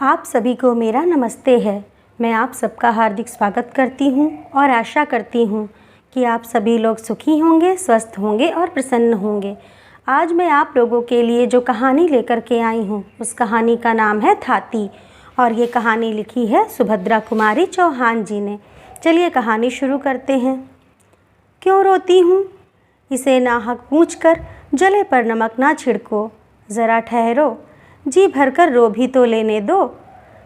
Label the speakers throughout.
Speaker 1: आप सभी को मेरा नमस्ते है। मैं आप सबका हार्दिक स्वागत करती हूँ और आशा करती हूँ कि आप सभी लोग सुखी होंगे, स्वस्थ होंगे और प्रसन्न होंगे। आज मैं आप लोगों के लिए जो कहानी लेकर के आई हूँ उस कहानी का नाम है थाती और ये कहानी लिखी है सुभद्रा कुमारी चौहान जी ने। चलिए कहानी शुरू करते हैं। क्यों रोती हूँ? इसे नाहक पूछकर जले पर नमक ना छिड़को, ज़रा ठहरो, जी भरकर रो भी तो लेने दो।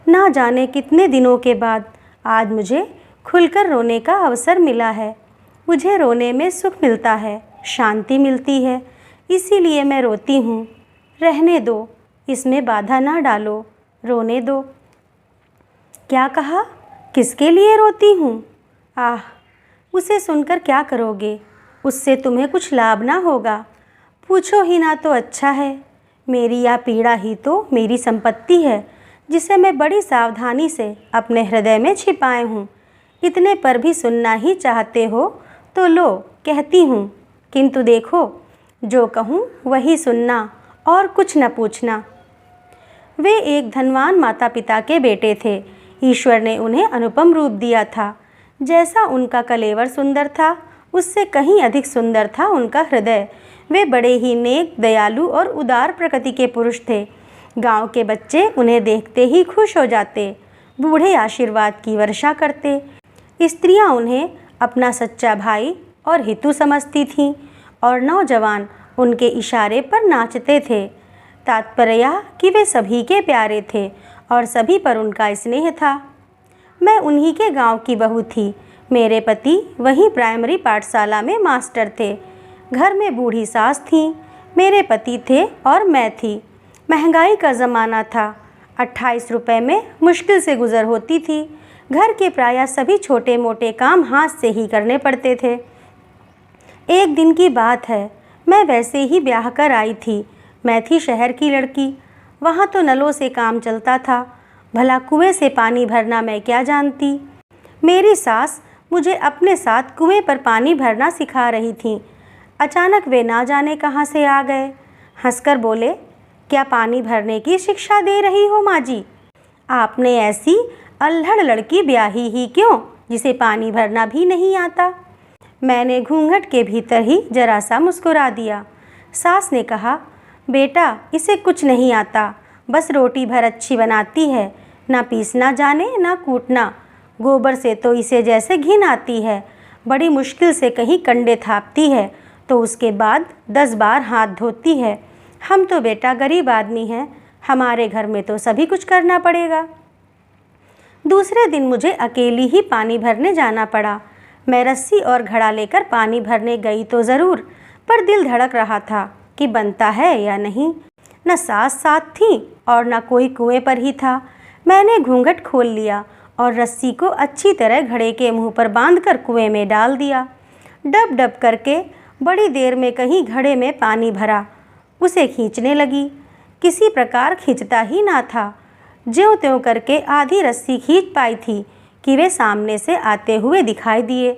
Speaker 1: ना जाने कितने दिनों के बाद आज मुझे खुलकर रोने का अवसर मिला है। मुझे रोने में सुख मिलता है, शांति मिलती है, इसीलिए मैं रोती हूँ। रहने दो, इसमें बाधा ना डालो, रोने दो। क्या कहा? किसके लिए रोती हूँ? आह, उसे सुनकर क्या करोगे? उससे तुम्हें कुछ लाभ ना होगा। पूछो ही ना तो अच्छा है। मेरी यह पीड़ा ही तो मेरी संपत्ति है, जिसे मैं बड़ी सावधानी से अपने हृदय में छिपाए हूँ। इतने पर भी सुनना ही चाहते हो तो लो कहती हूँ, किंतु देखो जो कहूँ वही सुनना और कुछ न पूछना। वे एक धनवान माता पिता के बेटे थे। ईश्वर ने उन्हें अनुपम रूप दिया था। जैसा उनका कलेवर सुंदर था, उससे कहीं अधिक सुंदर था उनका हृदय। वे बड़े ही नेक, दयालु और उदार प्रकृति के पुरुष थे। गांव के बच्चे उन्हें देखते ही खुश हो जाते, बूढ़े आशीर्वाद की वर्षा करते। स्त्रियां उन्हें अपना सच्चा भाई और हितु समझती थीं और नौजवान उनके इशारे पर नाचते थे। तात्पर्य यह कि वे सभी के प्यारे थे और सभी पर उनका स्नेह था। मैं उन्हीं के गांव की बहू थी। मेरे पति वहीं प्राइमरी पाठशाला में मास्टर थे। घर में बूढ़ी सास थी, मेरे पति थे और मैं थी। महंगाई का ज़माना था। 28 रुपए में मुश्किल से गुजर होती थी। घर के प्रायः सभी छोटे मोटे काम हाथ से ही करने पड़ते थे। एक दिन की बात है, मैं वैसे ही ब्याह कर आई थी। मैं थी शहर की लड़की। वहाँ तो नलों से काम चलता था, भला कुएं से पानी भरना मैं क्या जानती। मेरी सास मुझे अपने साथ कुएं पर पानी भरना सिखा रही थी। अचानक वे ना जाने कहाँ से आ गए। हंसकर बोले, क्या पानी भरने की शिक्षा दे रही हो माँ जी? आपने ऐसी अल्हड़ लड़की ब्याही ही क्यों, जिसे पानी भरना भी नहीं आता? मैंने घूंघट के भीतर ही जरा सा मुस्कुरा दिया। सास ने कहा, बेटा इसे कुछ नहीं आता, बस रोटी भर अच्छी बनाती है, ना पीसना जाने ना कूटना। गोबर से तो इसे जैसे घिन आती है। बड़ी मुश्किल से कहीं कंडे थापती है तो उसके बाद 10 बार हाथ धोती है। हम तो बेटा गरीब आदमी हैं, हमारे घर में तो सभी कुछ करना पड़ेगा। दूसरे दिन मुझे अकेली ही पानी भरने जाना पड़ा। मैं रस्सी और घड़ा लेकर पानी भरने गई तो ज़रूर, पर दिल धड़क रहा था कि बनता है या नहीं। न सास साथ थी और न कोई कुएं पर ही था। मैंने घूंघट खोल लिया और रस्सी को अच्छी तरह घड़े के मुंह पर बांधकर कुएं में डाल दिया। डब डब करके बड़ी देर में कहीं घड़े में पानी भरा। उसे खींचने लगी, किसी प्रकार खींचता ही ना था। ज्यों त्यों करके आधी रस्सी खींच पाई थी कि वे सामने से आते हुए दिखाई दिए।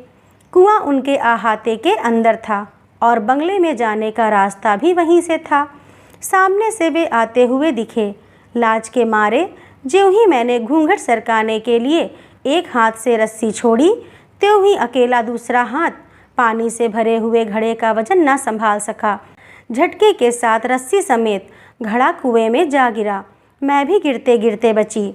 Speaker 1: कुआं उनके अहाते के अंदर था और बंगले में जाने का रास्ता भी वहीं से था। सामने से वे आते हुए दिखे। लाज के मारे ज्यों ही मैंने घूंघट सरकाने के लिए एक हाथ से रस्सी छोड़ी, त्यों ही अकेला दूसरा हाथ पानी से भरे हुए घड़े का वजन न संभाल सका। झटके के साथ रस्सी समेत घड़ा कुएं में जा गिरा। मैं भी गिरते गिरते बची।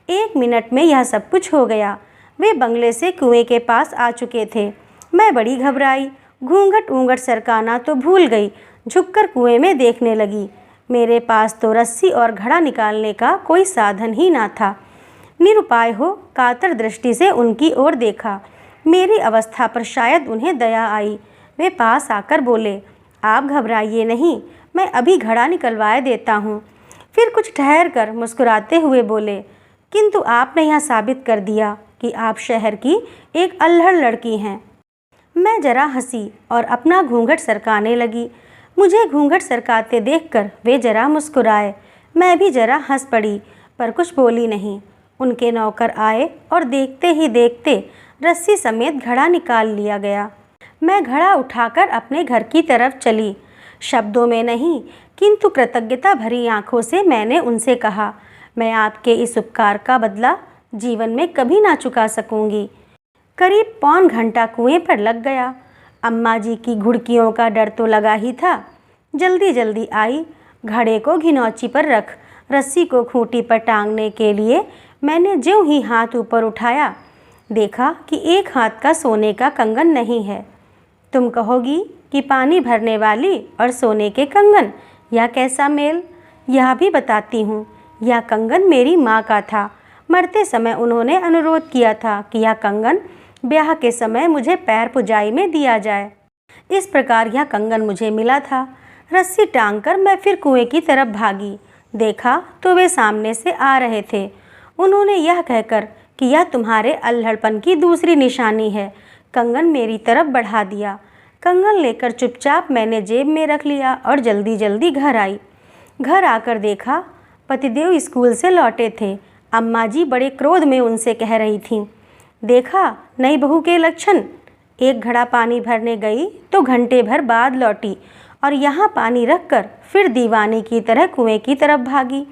Speaker 1: 1 मिनट में यह सब कुछ हो गया। वे बंगले से कुएं के पास आ चुके थे। मैं बड़ी घबराई, घूंघट ऊंघट सरकाना तो भूल गई। झुककर कुएं में देखने लगी। मेरे पास तो रस्सी और घड़ा निकालने का कोई साधन ही ना था। निरुपाय हो कातर दृष्टि से उनकी ओर देखा। मेरी अवस्था पर शायद उन्हें दया आई। वे पास आकर बोले, आप घबराइए नहीं, मैं अभी घड़ा निकलवाए देता हूँ। फिर कुछ ठहर कर मुस्कुराते हुए बोले, किंतु आपने यह साबित कर दिया कि आप शहर की एक अल्हड़ लड़की हैं। मैं जरा हंसी और अपना घूंघट सरकाने लगी। मुझे घूंघट सरकाते देखकर वे जरा मुस्कुराए। मैं भी जरा हंस पड़ी, पर कुछ बोली नहीं। उनके नौकर आए और देखते ही देखते रस्सी समेत घड़ा निकाल लिया गया। मैं घड़ा उठाकर अपने घर की तरफ चली। शब्दों में नहीं, किंतु कृतज्ञता भरी आंखों से मैंने उनसे कहा, मैं आपके इस उपकार का बदला जीवन में कभी ना चुका सकूंगी। करीब पौन घंटा कुएं पर लग गया। अम्मा जी की घुड़कियों का डर तो लगा ही था। जल्दी जल्दी आई, घड़े को घिनौची पर रख, रस्सी को खूंटी पर टांगने के लिए मैंने ज्यों ही हाथ ऊपर उठाया, देखा कि एक हाथ का सोने का कंगन नहीं है। तुम कहोगी कि पानी भरने वाली और सोने के कंगन, यह कैसा मेल? यह भी बताती हूँ। यह कंगन मेरी माँ का था। मरते समय उन्होंने अनुरोध किया था कि यह कंगन ब्याह के समय मुझे पैर पुजाई में दिया जाए। इस प्रकार यह कंगन मुझे मिला था। रस्सी टांगकर मैं फिर कुएं की तरफ भागी। देखा तो वे सामने से आ रहे थे। उन्होंने यह कहकर कि यह तुम्हारे अल्हड़पन की दूसरी निशानी है, कंगन मेरी तरफ बढ़ा दिया। कंगन लेकर चुपचाप मैंने जेब में रख लिया और जल्दी जल्दी घर आई। घर आकर देखा पतिदेव स्कूल से लौटे थे। अम्मा जी बड़े क्रोध में उनसे कह रही थीं, देखा नई बहू के लक्षण। एक घड़ा पानी भरने गई तो घंटे भर बाद लौटी और यहाँ पानी रखकर फिर दीवानी की तरह कुएं की तरफ भागी।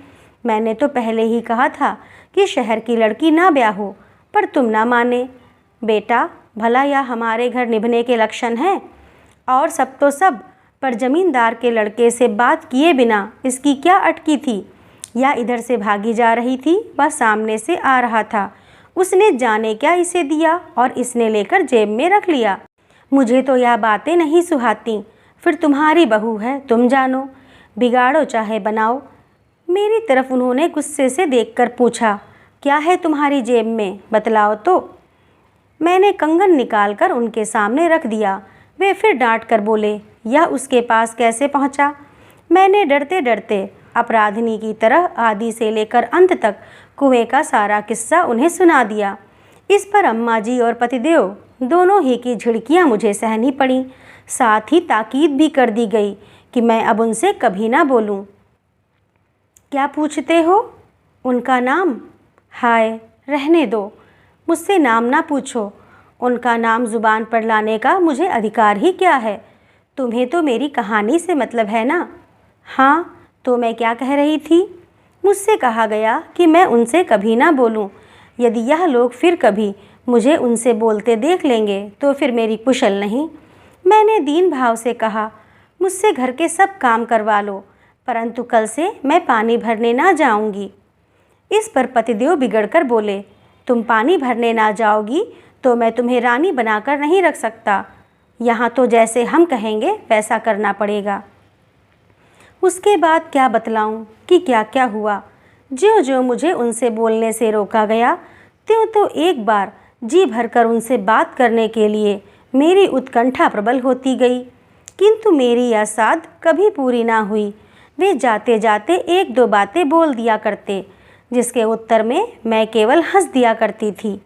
Speaker 1: मैंने तो पहले ही कहा था कि शहर की लड़की ना ब्याहो, पर तुम ना माने। बेटा, भला यह हमारे घर निभने के लक्षण हैं? और सब तो सब, पर जमींदार के लड़के से बात किए बिना इसकी क्या अटकी थी? या इधर से भागी जा रही थी, वह सामने से आ रहा था। उसने जाने क्या इसे दिया और इसने लेकर जेब में रख लिया। मुझे तो यह बातें नहीं सुहाती। फिर तुम्हारी बहू है, तुम जानो, बिगाड़ो चाहे बनाओ। मेरी तरफ उन्होंने गुस्से से देखकर पूछा, क्या है तुम्हारी जेब में, बतलाओ तो। मैंने कंगन निकालकर उनके सामने रख दिया। वे फिर डांट कर बोले, यह उसके पास कैसे पहुंचा? मैंने डरते डरते अपराधिनी की तरह आदि से लेकर अंत तक कुएं का सारा किस्सा उन्हें सुना दिया। इस पर अम्मा जी और पतिदेव दोनों ही की झिड़कियां मुझे सहनी पड़ीं। साथ ही ताकीद भी कर दी गई कि मैं अब उनसे कभी ना बोलूं। क्या पूछते हो? उनका नाम? हाय, रहने दो, मुझसे नाम ना पूछो। उनका नाम जुबान पर लाने का मुझे अधिकार ही क्या है? तुम्हें तो मेरी कहानी से मतलब है ना? हाँ, तो मैं क्या कह रही थी? मुझसे कहा गया कि मैं उनसे कभी ना बोलूं। यदि यह लोग फिर कभी मुझे उनसे बोलते देख लेंगे तो फिर मेरी कुशल नहीं। मैंने दीन भाव से कहा, मुझसे घर के सब काम करवा लो, परंतु कल से मैं पानी भरने ना जाऊंगी। इस पर पतिदेव बिगड़कर बोले, तुम पानी भरने ना जाओगी तो मैं तुम्हें रानी बनाकर नहीं रख सकता। यहाँ तो जैसे हम कहेंगे वैसा करना पड़ेगा। उसके बाद क्या बतलाऊं कि क्या क्या हुआ। ज्यों ज्यों मुझे उनसे बोलने से रोका गया, त्यों तो एक बार जी भरकर उनसे बात करने के लिए मेरी उत्कंठा प्रबल होती गई, किंतु मेरी यह साध कभी पूरी ना हुई। वे जाते जाते एक दो बातें बोल दिया करते, जिसके उत्तर में मैं केवल हंस दिया करती थी।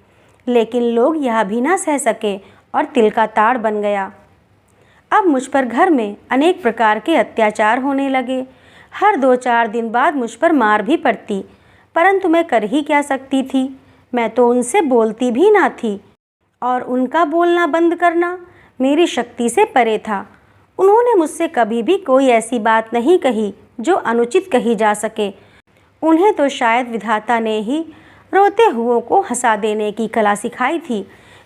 Speaker 1: लेकिन लोग यह भी ना सह सके और तिल का ताड़ बन गया। अब मुझ पर घर में अनेक प्रकार के अत्याचार होने लगे। हर 2-4 दिन बाद मुझ पर मार भी पड़ती, परंतु मैं कर ही क्या सकती थी? मैं तो उनसे बोलती भी ना थी, और उनका बोलना बंद करना मेरी शक्ति से परे था। उन्होंने मुझसे कभी भी कोई ऐसी बात नहीं कही जो अनुचित कही जा सके। उन्हें तो शायद विधाता ने ही रोते हुओं को हंसा देने की कला सिखाई थी।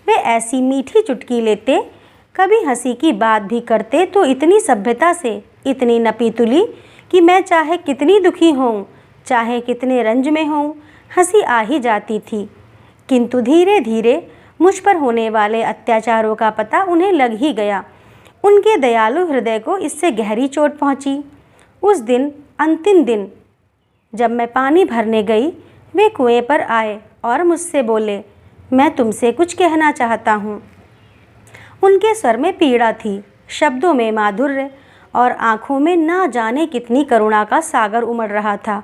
Speaker 1: वे ऐसी मीठी चुटकी लेते, कभी हंसी की बात भी करते तो इतनी सभ्यता से, इतनी नपीतुली कि मैं चाहे कितनी दुखी होऊं, चाहे कितने रंज में होऊं, हंसी आ ही जाती थी। किंतु धीरे धीरे मुझ पर होने वाले अत्याचारों का पता उन्हें लग ही गया। उनके दयालु हृदय को इससे गहरी चोट पहुंची। उस दिन, अंतिम दिन, जब मैं पानी भरने गई, वे कुएं पर आए और मुझसे बोले, मैं तुमसे कुछ कहना चाहता हूँ। उनके स्वर में पीड़ा थी, शब्दों में माधुर्य और आँखों में ना जाने कितनी करुणा का सागर उमड़ रहा था।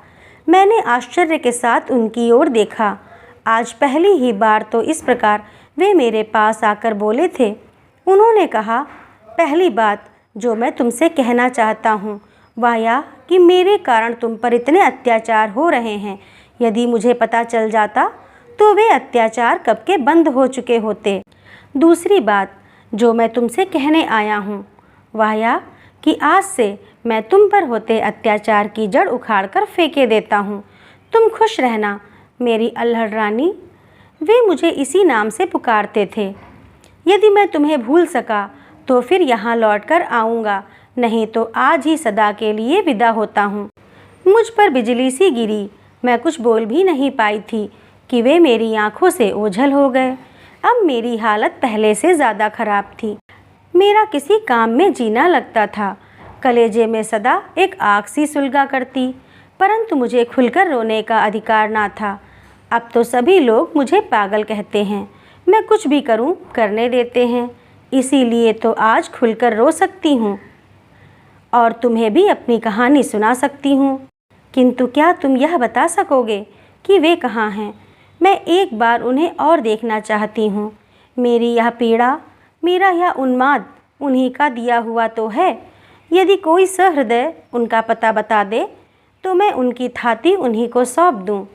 Speaker 1: मैंने आश्चर्य के साथ उनकी ओर देखा। आज पहली ही बार तो इस प्रकार वे मेरे पास आकर बोले थे। उन्होंने कहा, पहली बात जो मैं तुमसे कहना चाहता हूँ वह यह कि मेरे कारण तुम पर इतने अत्याचार हो रहे हैं। यदि मुझे पता चल जाता तो वे अत्याचार कब के बंद हो चुके होते। दूसरी बात जो मैं तुमसे कहने आया हूँ वह यह कि आज से मैं तुम पर होते अत्याचार की जड़ उखाड़ कर फेंके देता हूँ। तुम खुश रहना मेरी अल्हड़ रानी। वे मुझे इसी नाम से पुकारते थे। यदि मैं तुम्हें भूल सका तो फिर यहाँ लौटकर आऊँगा, नहीं तो आज ही सदा के लिए विदा होता हूँ। मुझ पर बिजली सी गिरी। मैं कुछ बोल भी नहीं पाई थी कि वे मेरी आंखों से ओझल हो गए। अब मेरी हालत पहले से ज़्यादा खराब थी। मेरा किसी काम में जीना लगता था। कलेजे में सदा एक आग सी सुलगा करती, परंतु मुझे खुलकर रोने का अधिकार ना था। अब तो सभी लोग मुझे पागल कहते हैं। मैं कुछ भी करूं करने देते हैं, इसीलिए तो आज खुलकर रो सकती हूं और तुम्हें भी अपनी कहानी सुना सकती हूं। किंतु क्या तुम यह बता सकोगे कि वे कहाँ हैं? मैं एक बार उन्हें और देखना चाहती हूँ। मेरी यह पीड़ा, मेरा यह उन्माद उन्हीं का दिया हुआ तो है। यदि कोई सहृदय उनका पता बता दे तो मैं उनकी थाती उन्हीं को सौंप दूँ।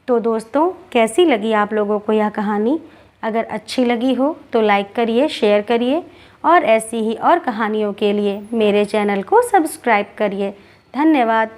Speaker 1: तो दोस्तों, कैसी लगी आप लोगों को यह कहानी? अगर अच्छी लगी हो तो लाइक करिए, शेयर करिए और ऐसी ही और कहानियों के लिए मेरे चैनल को सब्सक्राइब करिए। धन्यवाद।